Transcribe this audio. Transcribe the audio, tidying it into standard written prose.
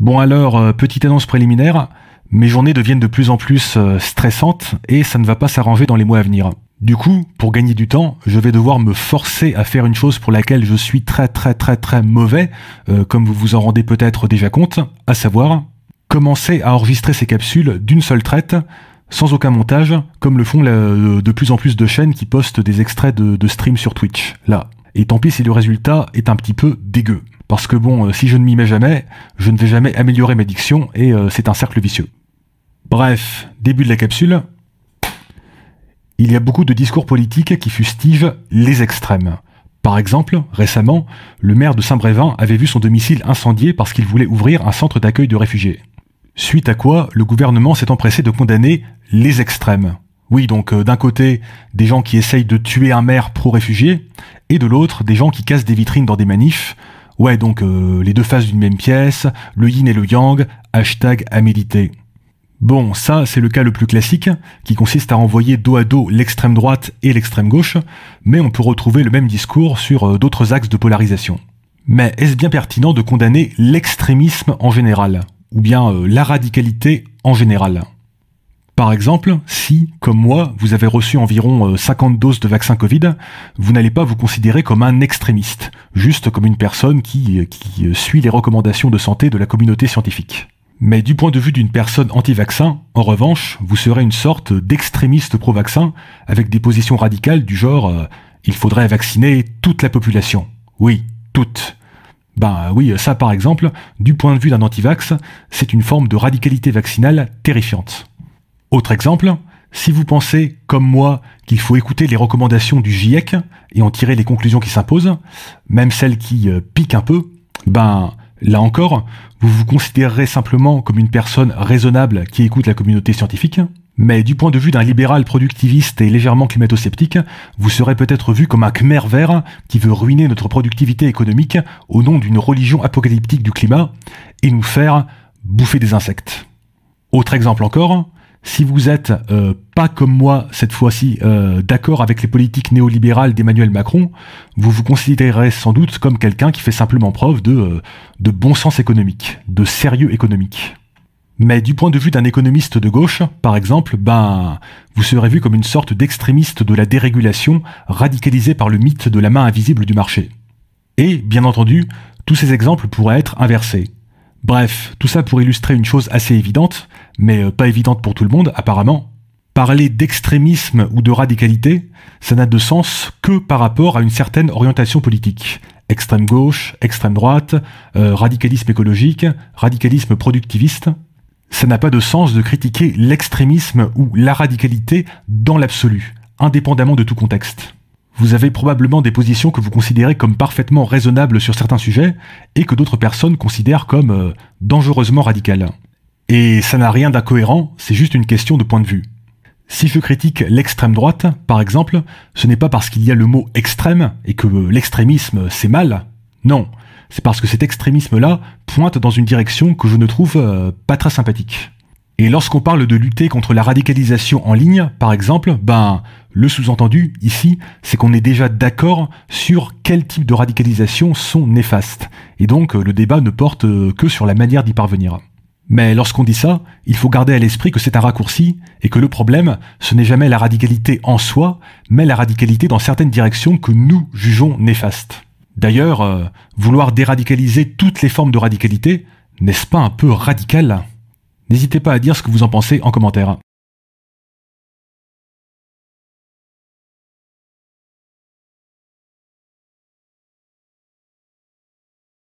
Bon alors, petite annonce préliminaire, mes journées deviennent de plus en plus stressantes et ça ne va pas s'arranger dans les mois à venir. Du coup, pour gagner du temps, je vais devoir me forcer à faire une chose pour laquelle je suis très mauvais, comme vous vous en rendez peut-être déjà compte, à savoir commencer à enregistrer ces capsules d'une seule traite, sans aucun montage, comme le font de plus en plus de chaînes qui postent des extraits de stream sur Twitch, là. Et tant pis si le résultat est un petit peu dégueu. Parce que bon, si je ne m'y mets jamais, je ne vais jamais améliorer ma diction et c'est un cercle vicieux. Bref, début de la capsule. Il y a beaucoup de discours politiques qui fustigent les extrêmes. Par exemple, récemment, le maire de Saint-Brévin avait vu son domicile incendié parce qu'il voulait ouvrir un centre d'accueil de réfugiés. Suite à quoi, le gouvernement s'est empressé de condamner les extrêmes. Oui, donc d'un côté, des gens qui essayent de tuer un maire pro-réfugié, et de l'autre, des gens qui cassent des vitrines dans des manifs. Ouais, donc les deux faces d'une même pièce, le yin et le yang, hashtag à méditer. Bon, ça, c'est le cas le plus classique, qui consiste à renvoyer dos à dos l'extrême droite et l'extrême gauche, mais on peut retrouver le même discours sur d'autres axes de polarisation. Mais est-ce bien pertinent de condamner l'extrémisme en général, ou bien la radicalité en général ? Par exemple, si, comme moi, vous avez reçu environ 50 doses de vaccin Covid, vous n'allez pas vous considérer comme un extrémiste, juste comme une personne qui suit les recommandations de santé de la communauté scientifique. Mais du point de vue d'une personne anti-vaccin, en revanche, vous serez une sorte d'extrémiste pro-vaccin, avec des positions radicales du genre il faudrait vacciner toute la population. Oui, toute. Ben oui, ça par exemple, du point de vue d'un anti-vax, c'est une forme de radicalité vaccinale terrifiante. Autre exemple, si vous pensez, comme moi, qu'il faut écouter les recommandations du GIEC et en tirer les conclusions qui s'imposent, même celles qui piquent un peu, ben là encore, vous vous considérerez simplement comme une personne raisonnable qui écoute la communauté scientifique, mais du point de vue d'un libéral productiviste et légèrement climato-sceptique, vous serez peut-être vu comme un Khmer vert qui veut ruiner notre productivité économique au nom d'une religion apocalyptique du climat et nous faire bouffer des insectes. Autre exemple encore, si vous êtes pas comme moi cette fois-ci d'accord avec les politiques néolibérales d'Emmanuel Macron, vous vous considérerez sans doute comme quelqu'un qui fait simplement preuve de bon sens économique, de sérieux économique. Mais du point de vue d'un économiste de gauche, par exemple, vous serez vu comme une sorte d'extrémiste de la dérégulation radicalisé par le mythe de la main invisible du marché. Et, bien entendu, tous ces exemples pourraient être inversés. Bref, tout ça pour illustrer une chose assez évidente, mais pas évidente pour tout le monde apparemment. Parler d'extrémisme ou de radicalité, ça n'a de sens que par rapport à une certaine orientation politique. Extrême gauche, extrême droite, radicalisme écologique, radicalisme productiviste. Ça n'a pas de sens de critiquer l'extrémisme ou la radicalité dans l'absolu, indépendamment de tout contexte. Vous avez probablement des positions que vous considérez comme parfaitement raisonnables sur certains sujets et que d'autres personnes considèrent comme dangereusement radicales. Et ça n'a rien d'incohérent, c'est juste une question de point de vue. Si je critique l'extrême droite, par exemple, ce n'est pas parce qu'il y a le mot extrême et que l'extrémisme c'est mal. Non, c'est parce que cet extrémisme-là pointe dans une direction que je ne trouve pas très sympathique. Et lorsqu'on parle de lutter contre la radicalisation en ligne, par exemple, le sous-entendu, ici, c'est qu'on est déjà d'accord sur quel type de radicalisation sont néfastes. Et donc, le débat ne porte que sur la manière d'y parvenir. Mais lorsqu'on dit ça, il faut garder à l'esprit que c'est un raccourci, et que le problème, ce n'est jamais la radicalité en soi, mais la radicalité dans certaines directions que nous jugeons néfastes. D'ailleurs, vouloir déradicaliser toutes les formes de radicalité, n'est-ce pas un peu radical ? N'hésitez pas à dire ce que vous en pensez en commentaire.